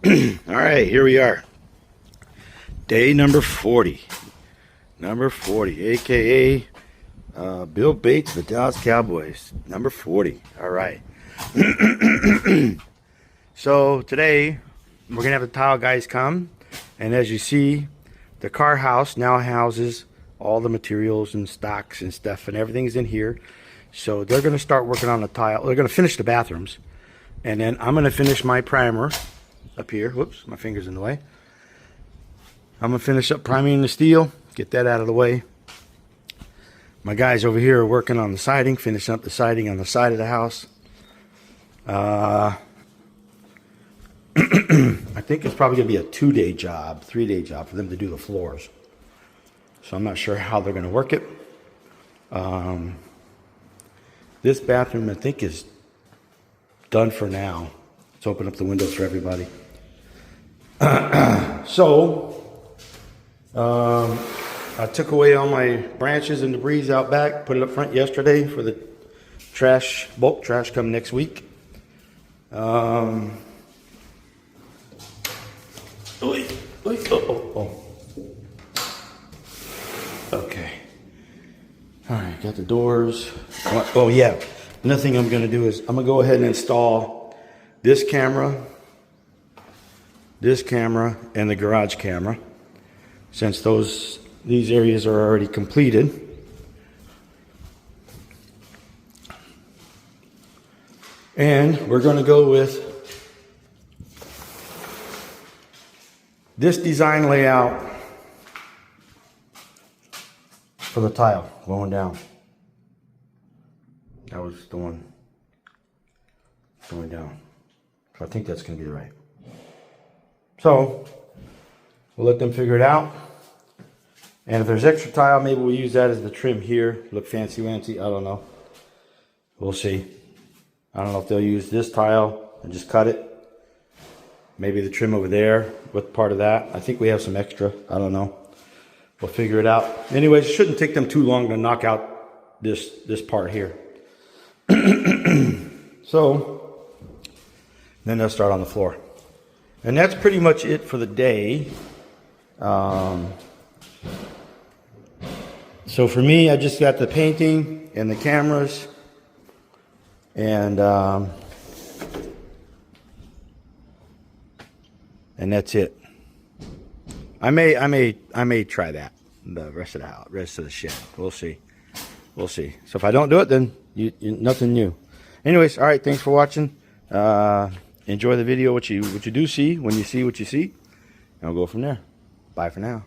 All right, here we are. Day number 40. Number 40, aka Bill Bates, the Dallas Cowboys. Number 40. All right. So today we're gonna have the tile guys come, and as you see, the car house now houses all the materials and stocks and stuff, and everything's in here. So they're gonna start working on the tile. They're gonna finish the bathrooms, and then I'm gonna finish my primer up here. Whoops, my finger's in the way. I'm gonna finish up priming the steel, get that out of the way. My guys over here are working on the siding, finishing up the siding on the side of the house. I think it's probably gonna be a 2-day job, 3-day job for them to do the floors. So I'm not sure how they're gonna work it. This bathroom I think is done for now. Let's open up the windows for everybody. I took away all my branches and debris out back, put it up front yesterday for the trash, bulk trash come next week. Okay. All right, got the doors. Oh yeah, another thing I'm gonna do is I'm gonna go ahead and install this camera, and the garage camera, since these areas are already completed. And we're going to go with this design layout for the tile going down. That was the one going down. So I think that's going to be right. So we'll let them figure it out. And if there's extra tile, maybe we'll use that as the trim here. Look fancy-wancy, I don't know. We'll see. I don't know if they'll use this tile and just cut it. Maybe the trim over there with part of that. I think we have some extra, I don't know. We'll figure it out. Anyways, it shouldn't take them too long to knock out this part here. So, then they'll start on the floor. And that's pretty much it for the day. So for me, I just got the painting and the cameras, and that's it. I may try that the rest of the house, rest of the shed. We'll see. So if I don't do it, then nothing new. Anyways, all right. Thanks for watching. Enjoy the video. What you do see when you see what you see, and I'll go from there. Bye for now.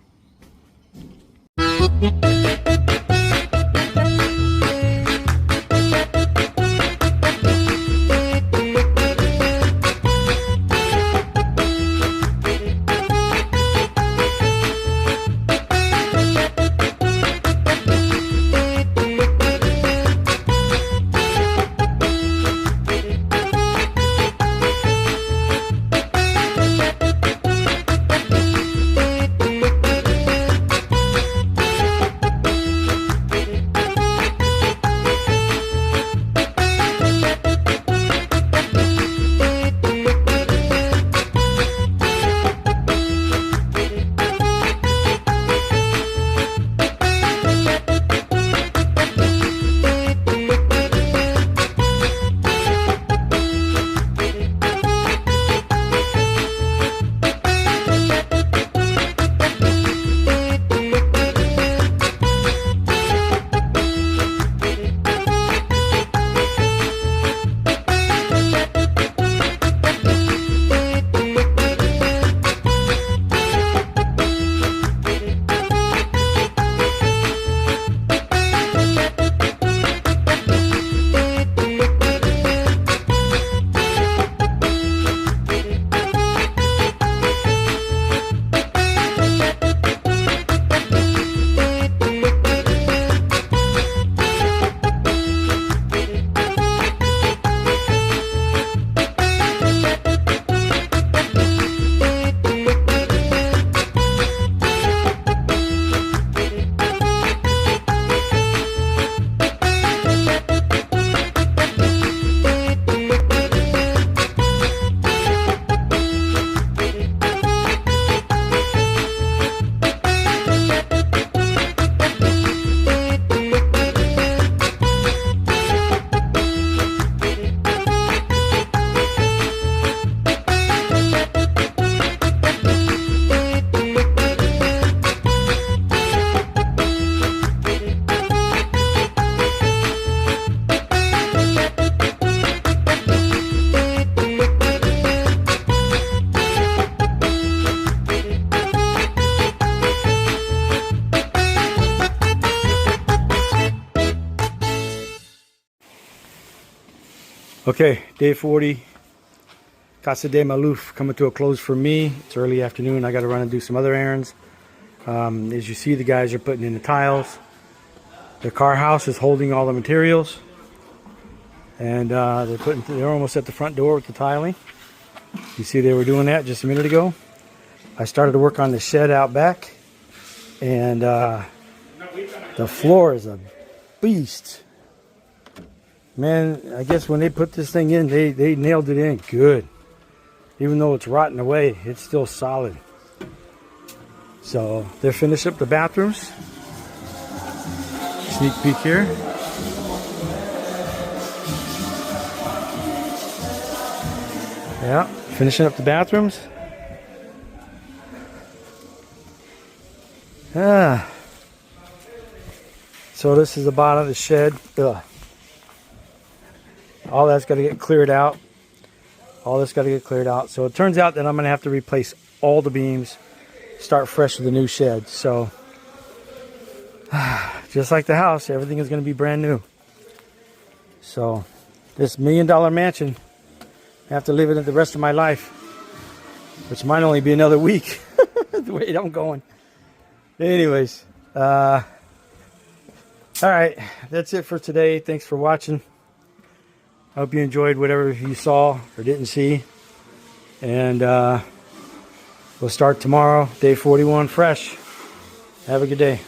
Okay, day 40. Casa de Malouff coming to a close for me. It's early afternoon. I got to run and do some other errands. As you see, the guys are putting in the tiles. The car house is holding all the materials, and they're almost at the front door with the tiling. You see, they were doing that just a minute ago. I started to work on the shed out back, and the floor is a beast. Man, I guess when they put this thing in, they nailed it in good. Even though it's rotting away, it's still solid. So they're finished up the bathrooms. Sneak peek here. Yeah, finishing up the bathrooms. So this is the bottom of the shed. Ugh. All that's got to get cleared out. All this got to get cleared out. So it turns out that I'm going to have to replace all the beams, start fresh with a new shed. So just like the house, everything is going to be brand new. So this $1 million mansion, I have to live in it the rest of my life, which might only be another week. The way I'm going. Anyways, all right, that's it for today. Thanks for watching. I hope you enjoyed whatever you saw or didn't see. And we'll start tomorrow, day 41 fresh. Have a good day.